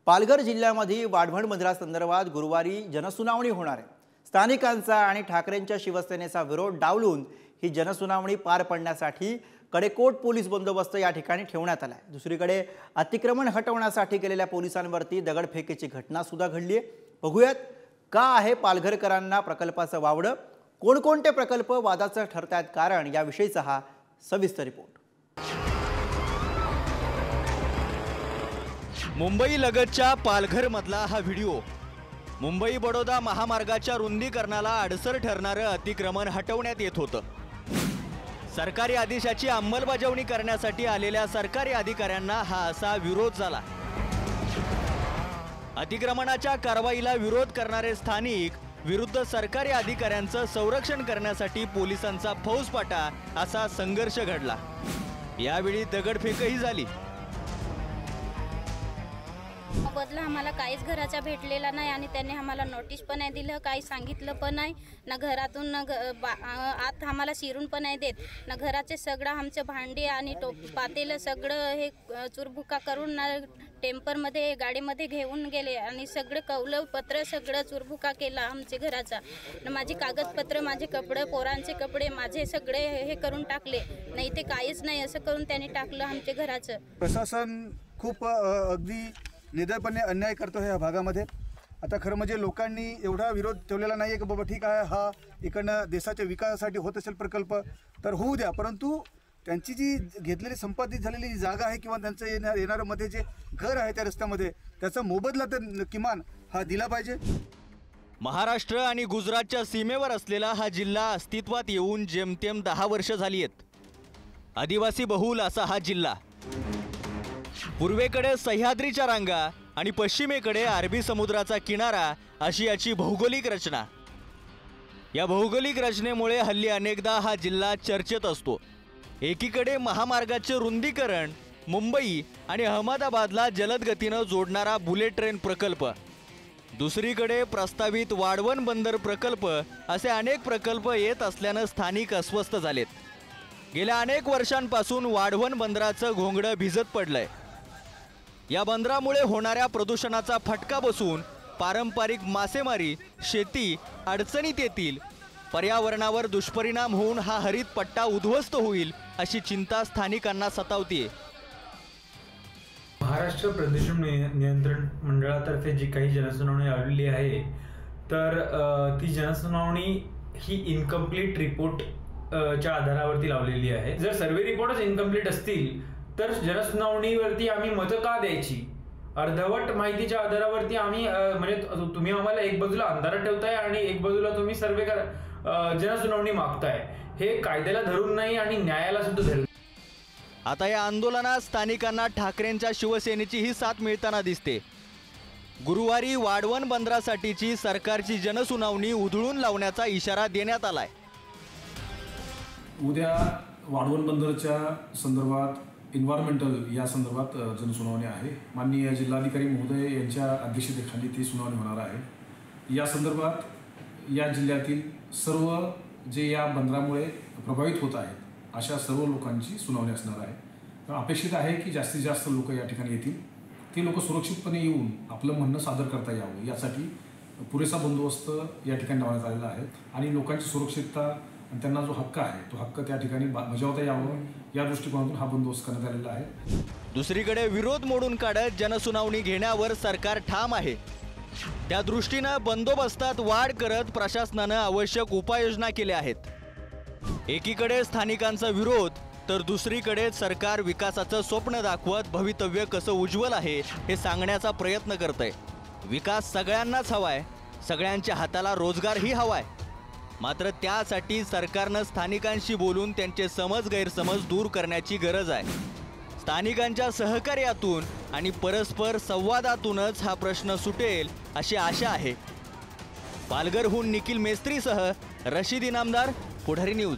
पालघर जिल्ह्यामध्ये वाढवण बंदरासंदर्भात गुरुवारी जनसुनावणी होणार आहे। स्थानिकांचा आणि ठाकरेंच्या शिवसेनेचा विरोध डावलून ही जनसुनावणी पार पडण्यासाठी कडेकोट पोलीस बंदोबस्त या ठिकाणी ठेवण्यात आला आहे। दुसरीकडे अतिक्रमण हटवण्यासाठी गेलेल्या पोलिसांवरती दगडफेकीची घटना सुद्धा घडली आहे। बघूयात का आहे पालघरकरांना प्रकल्पाचं वावडं, कोणकोणते प्रकल्प वादाचं ठरतायत कारण याविषयीचा हा सविस्तर रिपोर्ट। मुंबई लगतच्या पालघर मधला हा व्हिडिओ। मुंबई बडोदा महामार्गाच्या रुंदीकरणाला अडसर ठरणारं अतिक्रमण हटवण्यात येत होतं। सरकारी आदेशाची अंमलबजावणी करण्यासाठी आलेल्या सरकारी अधिकाऱ्यांना हा असा विरोध झाला। अतिक्रमणाच्या कारवाईला विरोध करणारे स्थानिक विरुद्ध सरकारी अधिकाऱ्यांचं संरक्षण करण्यासाठी पोलिसांचा फौजफाटा असा संघर्ष घडला। यावेळी दगडफेकही झाली। बदला आम्हाला काहीच घराचा भेटलेला नाही आणि त्यांनी आम्हाला नोटीस पण नाही दिलं, काही सांगितलं पण नाही ना घरातून ना आत आम्हाला शिरून पण नाही देत ना। घराचे सगळं आमचे भांडी आणि पातेलं सगळं हे चुरभुका करून ना टेम्परमध्ये गाडीमध्ये घेऊन गेले आणि सगळं कौलं पत्र सगळं चुरभुका केला आमचे घराचा ना। माझी कागदपत्र, माझे कपडे, पोरांचे कपडे माझे सगळे हे करून टाकले नाही, ते काहीच नाही असं करून त्यांनी टाकलं आमच्या घराचं। प्रशासन खूप अगदी निदर्पणे अन्याय करतो ह्या भागामध्ये। आता खरं म्हणजे लोकांनी एवढा विरोध ठेवलेला नाही आहे की बाबा ठीक आहे हा इकडनं देशाच्या विकासासाठी होत असेल प्रकल्प तर होऊ द्या, परंतु त्यांची जी घेतलेली संपादित झालेली जी जागा आहे किंवा त्यांचं येणारं मध्ये जे घर आहे त्या रस्त्यामध्ये त्याचा मोबदला तर किमान हा दिला पाहिजे। महाराष्ट्र आणि गुजरातच्या सीमेवर असलेला हा जिल्हा अस्तित्वात येऊन जेमतेम 10 वर्ष झाली आहेत। आदिवासी बहुल असा हा जिल्हा। पूर्वेकडे सह्याद्रीच्या रांगा आणि पश्चिमेकडे अरबी समुद्राचा किनारा अशी याची भौगोलिक रचना। या भौगोलिक रचनेमुळे हल्ली अनेकदा हा जिल्हा चर्चेत असतो। एकीकडे महामार्गाचे रुंदीकरण, मुंबई आणि अहमदाबादला जलद गतीनं जोडणारा बुलेट ट्रेन प्रकल्प, दुसरीकडे प्रस्तावित वाढवण बंदर प्रकल्प असे अनेक प्रकल्प येत असल्यानं स्थानिक अस्वस्थ झालेत। गेल्या अनेक वर्षांपासून वाढवण बंदराचं घोंगडं भिजत पडलंय। या बंदरामुळे होणाऱ्या प्रदूषणाचा फटका बसून पारंपरिक मासेमारी, शेती अडचणीत येतील, पर्यावरणावर दुष्परिणाम होऊन हा हरित पट्टा उद्ध्वस्त होईल अशी चिंता स्थानिकांना सतावतीये। महाराष्ट्र प्रदूषण नियंत्रण मंडळातर्फे जी काही जनसुनावणी आलेली आहे तर ती जनसुनावणी ही इनकम्प्लीट रिपोर्ट च्या आधारावरती लावलेली आहे। जर सर्वे रिपोर्टच इनकम्प्लीट असतील तर जनसुनावणीवरती आम्ही मतं का द्यायची? अर्धवट माहितीच्या आधारावरती आम्ही म्हणजे तुम्ही आम्हाला एक बाजूला अंधारात ठेवताय आणि एक बाजूला तुम्ही सर्वे जनसुनावणी मागताय, हे कायद्याला धरून नाही आणि न्यायाला सुद्धा धरून। आता या आंदोलनात स्थानिकांना ठाकरेंच्या शिवसेनेची ही साथ मिळताना दिसते। गुरुवारी वाढवण बंदरासाठीची सरकारची जनसुनावणी उधळून लावण्याचा इशारा देण्यात आलाय। उद्या वाढवण बंदरच्या संदर्भात एन्व्हायरमेंटल या संदर्भात जनसुनावणी आहे। माननीय जिल्हाधिकारी महोदय यांच्या अध्यक्षतेखाली ती सुनावणी होणार आहे। या संदर्भात या जिल्ह्यातील सर्व जे या बंदरामुळे प्रभावित होत आहेत अशा सर्व लोकांची सुनावणी असणार आहे। तर अपेक्षित आहे की जास्तीत जास्त लोक या ठिकाणी येतील, ते लोक सुरक्षितपणे येऊन आपलं म्हणणं सादर करता यावं यासाठी पुरेसा बंदोबस्त या ठिकाणी लावण्यात आलेला आहे आणि लोकांची सुरक्षितता आणि त्यांना जो हक्क आहे तो हक्क त्या ठिकाणी बजावता यावं या दृष्टिकोनातून हा बंदोबस्त करण्यात आलेला आहे। दुसरीकडे विरोध मोडून काढत जनसुनावणी घेण्यावर सरकार ठाम आहे। त्या दृष्टीनं बंदोबस्तात वाढ करत प्रशासनानं आवश्यक उपाययोजना केल्या आहेत। एकीकडे स्थानिकांचा विरोध तर दुसरीकडे सरकार विकासाचं स्वप्न दाखवत भवितव्य कसं उज्ज्वल आहे हे सांगण्याचा प्रयत्न करतंय। विकास सगळ्यांनाच हवाय, सगळ्यांच्या हाताला रोजगारही हवाय, मात्र त्यासाठी सरकारनं स्थानिकांशी बोलून त्यांचे समज गैरसमज दूर करण्याची गरज आहे। स्थानिकांच्या सहकार्यातून आणि परस्पर संवादातूनच हा प्रश्न सुटेल अशी आशा आहे। पालघरहून निखिल मेस्त्रीसह रशीद इनामदार, पुढारी न्यूज।